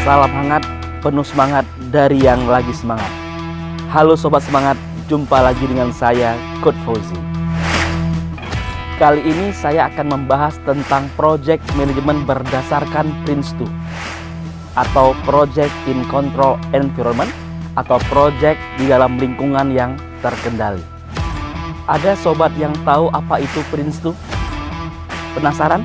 Salam hangat, penuh semangat dari yang lagi semangat. Halo Sobat Semangat, jumpa lagi dengan saya, Coach Fauzi. Kali ini saya akan membahas tentang Project Management berdasarkan Prince2 atau Project in Control Environment atau Project di dalam lingkungan yang terkendali. Ada sobat yang tahu apa itu Prince2? Penasaran?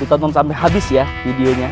Ditonton sampai habis ya videonya.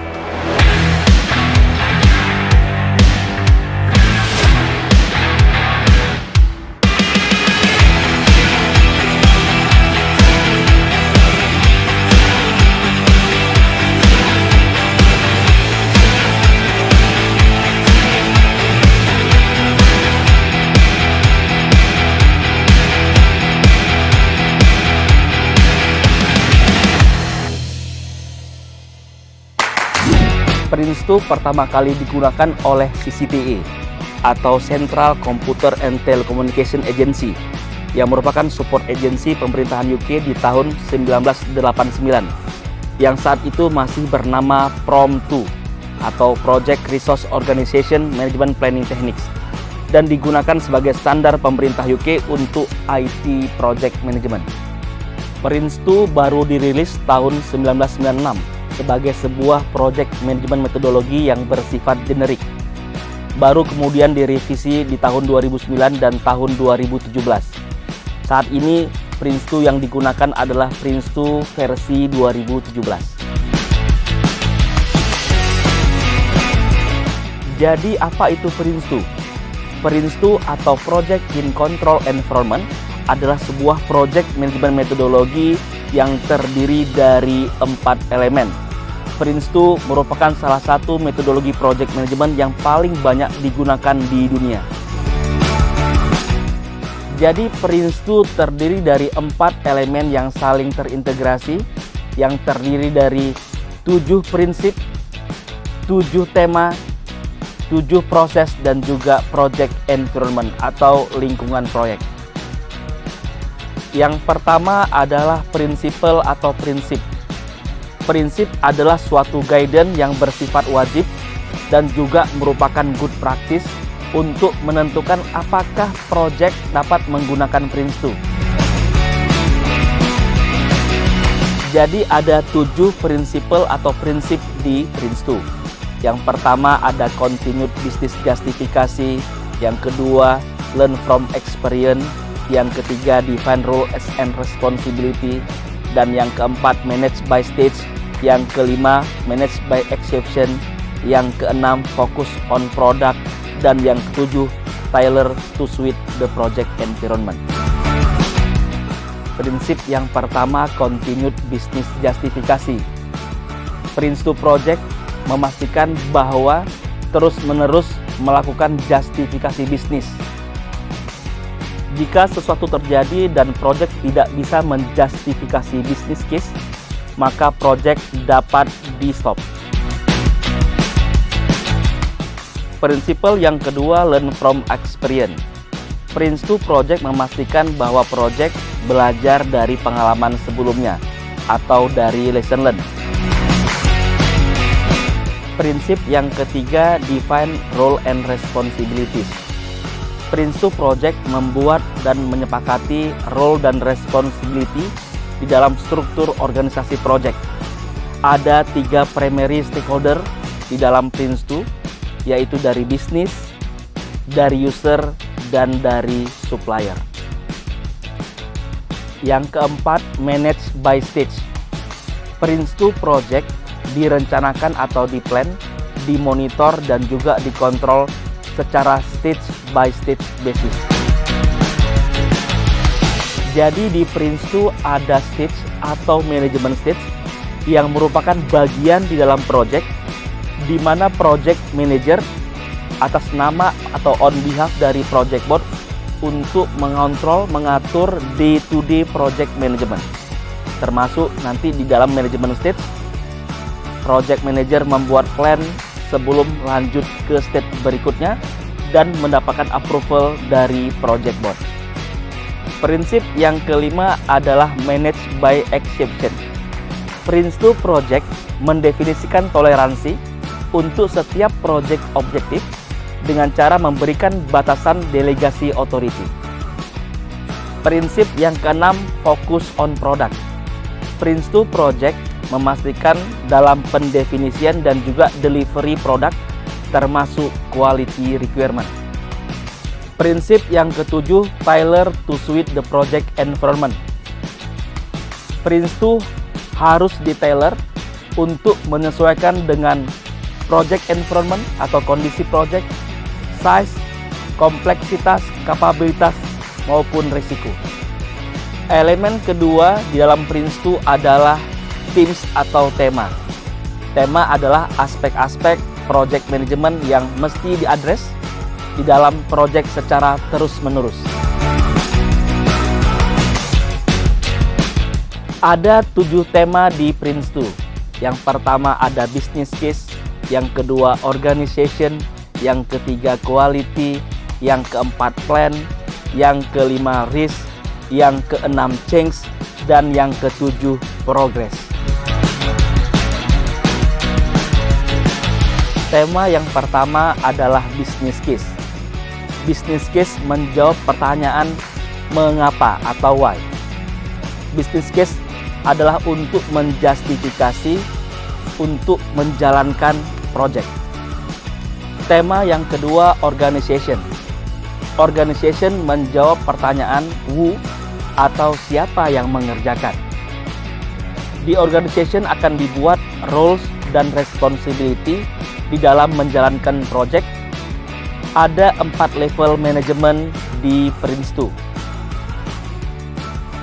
Prince2 pertama kali digunakan oleh CCTA atau Central Computer and Telecommunication Agency yang merupakan support agency pemerintahan UK di tahun 1989 yang saat itu masih bernama PROM2 atau Project Resource Organization Management Planning Techniques dan digunakan sebagai standar pemerintah UK untuk IT Project Management. Prince2 baru dirilis tahun 1996 sebagai sebuah project management metodologi yang bersifat generik. Baru kemudian direvisi di tahun 2009 dan tahun 2017. Saat ini Prince2 yang digunakan adalah Prince2 versi 2017. Jadi apa itu Prince2? Prince2 atau Project in Control Environment adalah sebuah project management metodologi yang terdiri dari 4 elemen. Prince2 merupakan salah satu metodologi project management yang paling banyak digunakan di dunia. Jadi Prince2 terdiri dari 4 elemen yang saling terintegrasi, yang terdiri dari 7 prinsip, 7 tema, 7 proses, dan juga project environment atau lingkungan proyek. Yang pertama adalah prinsipal atau prinsip. Prinsip adalah suatu guidance yang bersifat wajib dan juga merupakan good practice untuk menentukan apakah project dapat menggunakan Prince2. Jadi ada 7 prinsipal atau prinsip di Prince2. Yang pertama ada continued business justification, yang kedua learn from experience, yang ketiga define role and responsibility, dan yang keempat manage by stage, yang kelima manage by exception, yang keenam focus on product, dan yang ketujuh tailor to suit the project environment. Prinsip yang pertama continued business justification. Prince2 project memastikan bahwa terus-menerus melakukan justifikasi bisnis. Jika sesuatu terjadi dan project tidak bisa menjustifikasi bisnis case, maka project dapat di-stop. Prinsipal yang kedua, learn from experience. Prince2 project memastikan bahwa project belajar dari pengalaman sebelumnya atau dari lesson learned. Prinsip yang ketiga, define role and responsibilities. Prince2 project membuat dan menyepakati role dan responsibility di dalam struktur organisasi project. Ada 3 primary stakeholder di dalam Prince2, yaitu dari bisnis, dari user, dan dari supplier. Yang keempat, manage by stage. Prince2 project direncanakan atau diplan, dimonitor, dan juga dikontrol secara stage by stage basis. Jadi di Prince2 ada stage atau management stage yang merupakan bagian di dalam project di mana project manager atas nama atau on behalf dari project board untuk mengontrol, mengatur day-to-day project management. Termasuk nanti di dalam management stage, project manager membuat plan sebelum lanjut ke stage berikutnya dan mendapatkan approval dari project board. Prinsip yang kelima adalah manage by exception. Prince2 project mendefinisikan toleransi untuk setiap project objektif dengan cara memberikan batasan delegasi authority. Prinsip yang keenam, fokus on product. Prince2 Project memastikan dalam pendefinisian dan juga delivery produk termasuk quality requirement. Prinsip yang ketujuh, tailor to suit the project environment. Prince2 harus ditailor untuk menyesuaikan dengan project environment atau kondisi project, size, kompleksitas, kapabilitas, maupun risiko. Elemen kedua di dalam Prince2 adalah themes atau tema. Tema adalah aspek-aspek project management yang mesti diadres di dalam project secara terus-menerus. Ada 7 tema di Prince2. Yang pertama ada business case, yang kedua organization, yang ketiga quality, yang keempat plan, yang kelima risk, yang keenam change, dan yang ketujuh progress. Tema yang pertama adalah business case. Business case menjawab pertanyaan mengapa atau why. Business case adalah untuk menjustifikasi untuk menjalankan project. Tema yang kedua organization. Organization menjawab pertanyaan who atau siapa yang mengerjakan. Di organization akan dibuat roles dan responsibility di dalam menjalankan project. Ada 4 level manajemen di Prince2.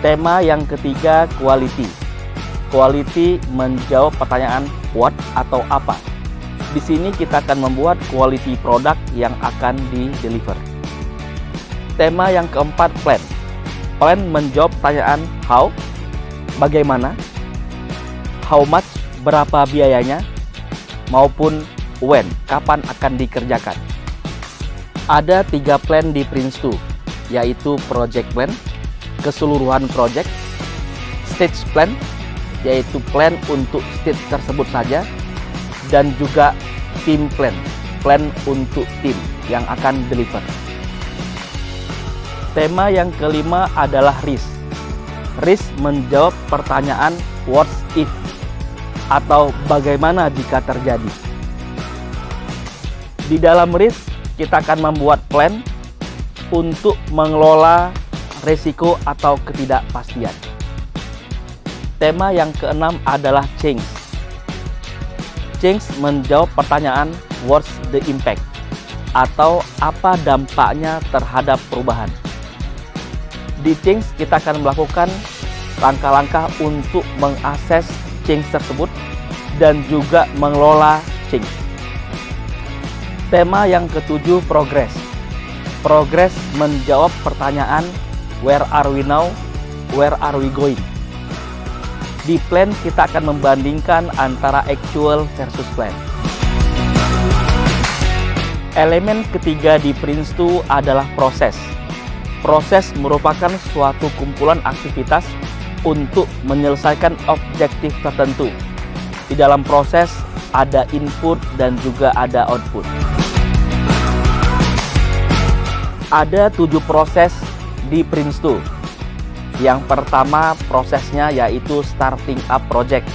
Tema yang ketiga quality. Quality menjawab pertanyaan what atau apa. Di sini kita akan membuat quality product yang akan di-deliver. Tema yang keempat plan. Plan menjawab pertanyaan how, bagaimana, how much, berapa biayanya, maupun when, kapan akan dikerjakan. Ada 3 plan di Prince2, yaitu project plan, keseluruhan project, stage plan, yaitu plan untuk stage tersebut saja, dan juga team plan, plan untuk tim yang akan deliver. Tema yang kelima adalah risk. Risk menjawab pertanyaan what if atau bagaimana jika terjadi. Di dalam risk kita akan membuat plan untuk mengelola risiko atau ketidakpastian. Tema yang keenam adalah change. Change menjawab pertanyaan what's the impact atau apa dampaknya terhadap perubahan. Di change kita akan melakukan langkah-langkah untuk mengakses change tersebut dan juga mengelola change. Tema yang ketujuh progress. Progress menjawab pertanyaan where are we now, where are we going. Di plan kita akan membandingkan antara actual versus plan. Elemen ketiga di Prince2 adalah proses. Proses merupakan suatu kumpulan aktivitas untuk menyelesaikan objektif tertentu. Di dalam proses ada input dan juga ada output. Ada 7 proses di Prince2. Yang pertama prosesnya yaitu starting a project.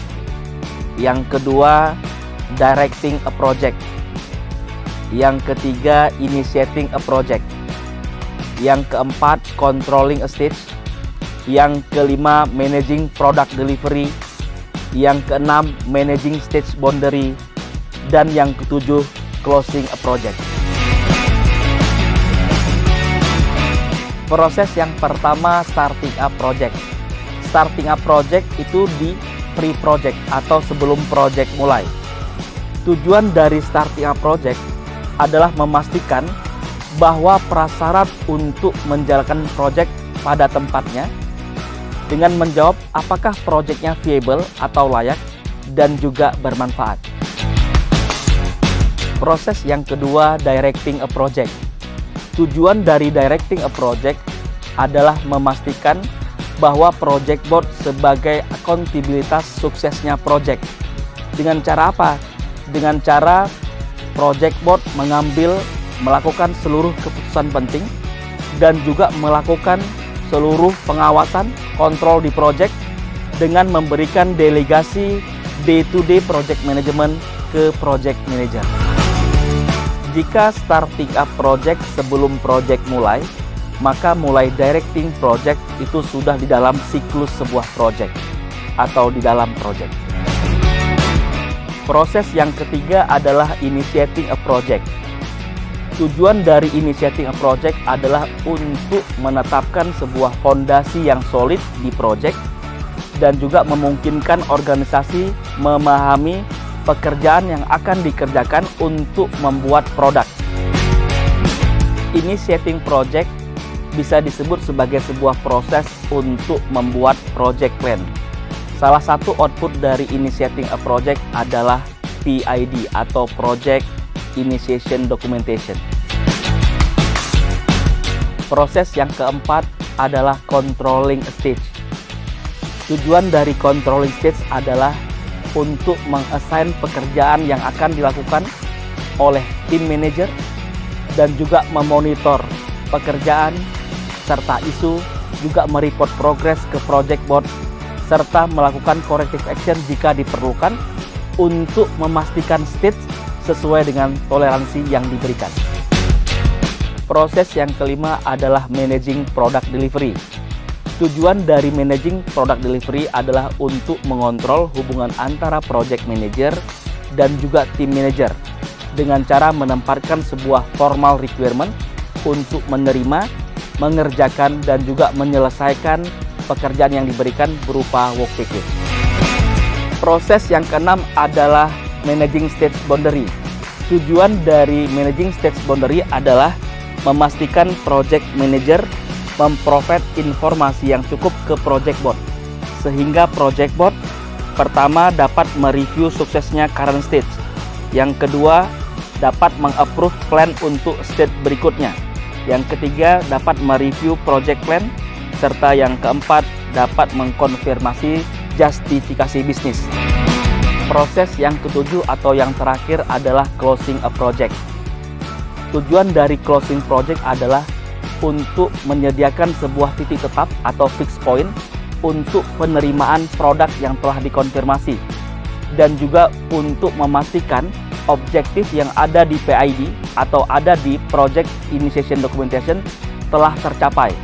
Yang kedua directing a project. Yang ketiga initiating a project. Yang keempat controlling a stage. Yang kelima managing product delivery. Yang keenam managing stage boundary. Dan yang ketujuh closing a project. Proses yang pertama starting a project. Starting a project itu di pre-project atau sebelum project mulai. Tujuan dari starting a project adalah memastikan bahwa prasyarat untuk menjalankan project pada tempatnya dengan menjawab apakah projectnya viable atau layak dan juga bermanfaat. Proses yang kedua directing a project. Tujuan dari directing a project adalah memastikan bahwa project board sebagai akuntabilitas suksesnya project. Dengan cara apa? Dengan cara project board melakukan seluruh keputusan penting dan juga melakukan seluruh pengawasan, kontrol di project dengan memberikan delegasi day-to-day project management ke project manager. Jika starting up project sebelum project mulai, maka mulai directing project itu sudah di dalam siklus sebuah project atau di dalam project. Proses yang ketiga adalah initiating a project. Tujuan dari initiating a project adalah untuk menetapkan sebuah fondasi yang solid di project dan juga memungkinkan organisasi memahami pekerjaan yang akan dikerjakan untuk membuat produk. Initiating project bisa disebut sebagai sebuah proses untuk membuat project plan. Salah satu output dari initiating a project adalah PID atau Project Initiation Documentation. Proses yang keempat adalah controlling stage. Tujuan dari controlling stage adalah untuk mengassign pekerjaan yang akan dilakukan oleh tim manager dan juga memonitor pekerjaan serta isu, juga mereport progress ke project board serta melakukan corrective action jika diperlukan untuk memastikan stage sesuai dengan toleransi yang diberikan. Proses yang kelima adalah managing product delivery. Tujuan dari managing product delivery adalah untuk mengontrol hubungan antara project manager dan juga tim manager dengan cara menempatkan sebuah formal requirement untuk menerima, mengerjakan, dan juga menyelesaikan pekerjaan yang diberikan berupa work package. Proses yang keenam adalah managing stage boundary. Tujuan dari managing stage boundary adalah memastikan project manager memprovide informasi yang cukup ke project board, sehingga project board pertama dapat mereview suksesnya current stage, yang kedua dapat mengapprove plan untuk stage berikutnya, yang ketiga dapat mereview project plan, serta yang keempat dapat mengkonfirmasi justifikasi bisnis. Proses yang ketujuh atau yang terakhir adalah closing a project. Tujuan dari closing project adalah untuk menyediakan sebuah titik tetap atau fixed point untuk penerimaan produk yang telah dikonfirmasi, dan juga untuk memastikan objektif yang ada di PID atau ada di Project Initiation Documentation telah tercapai,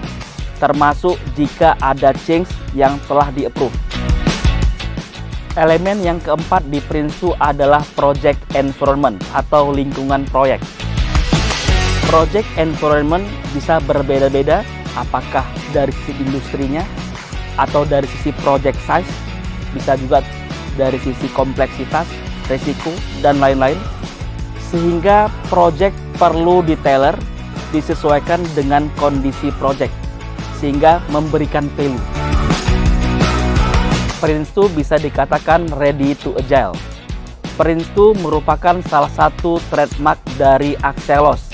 termasuk jika ada change yang telah di-approve. Elemen yang keempat di Prince2 adalah project environment atau lingkungan proyek. Project environment bisa berbeda-beda, apakah dari sisi industrinya atau dari sisi project size, bisa juga dari sisi kompleksitas, risiko, dan lain-lain, sehingga project perlu di-tailor, disesuaikan dengan kondisi project, sehingga memberikan value. Prince2 bisa dikatakan ready to agile. Prince2 merupakan salah satu trademark dari Axelos.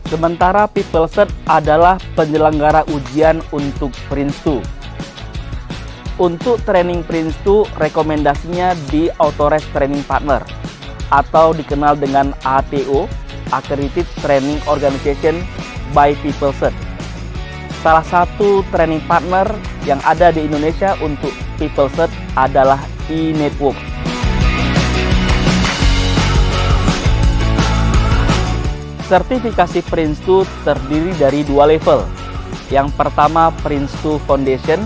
Sementara PeopleCert adalah penyelenggara ujian untuk Prince2. Untuk training Prince2, rekomendasinya di Authorized Training Partner atau dikenal dengan ATO, Accredited Training Organization by PeopleCert. Salah satu training partner yang ada di Indonesia untuk PeopleCert adalah eNetwork. Sertifikasi Prince2 terdiri dari dua level. Yang pertama Prince2 Foundation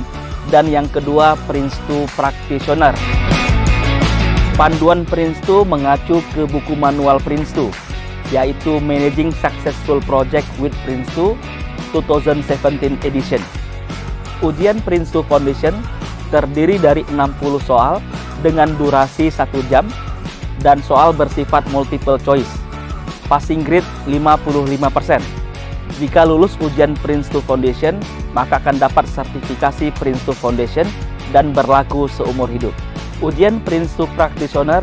dan yang kedua Prince2 Practitioner. Panduan Prince2 mengacu ke buku manual Prince2, yaitu Managing Successful Project with Prince2 2017 edition. Ujian Prince2 Foundation terdiri dari 60 soal dengan durasi 1 jam dan soal bersifat multiple choice. Passing grade 55%. Jika lulus ujian Prince2 Foundation, maka akan dapat sertifikasi Prince2 Foundation dan berlaku seumur hidup. Ujian Prince2 Practitioner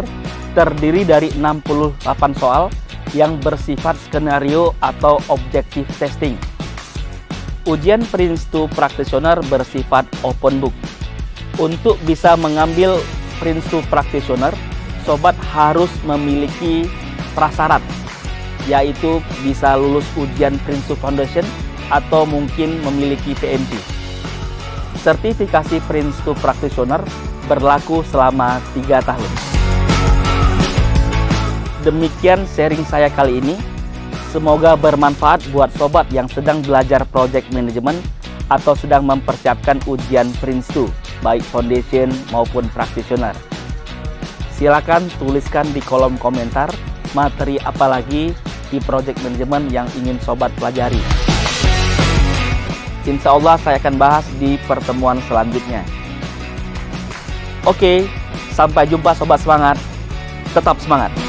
terdiri dari 68 soal yang bersifat skenario atau objective testing. Ujian Prince2 Practitioner bersifat open book. Untuk bisa mengambil Prince2 Practitioner, sobat harus memiliki prasyarat, yaitu bisa lulus ujian Prince2 Foundation atau mungkin memiliki PMP. Sertifikasi Prince2 Practitioner berlaku selama 3 tahun. Demikian sharing saya kali ini. Semoga bermanfaat buat sobat yang sedang belajar project management atau sedang mempersiapkan ujian Prince2, baik foundation maupun practitioner. Silakan tuliskan di kolom komentar materi apa lagi di project management yang ingin sobat pelajari. Insya Allah saya akan bahas di pertemuan selanjutnya. Oke, sampai jumpa sobat semangat. Tetap semangat.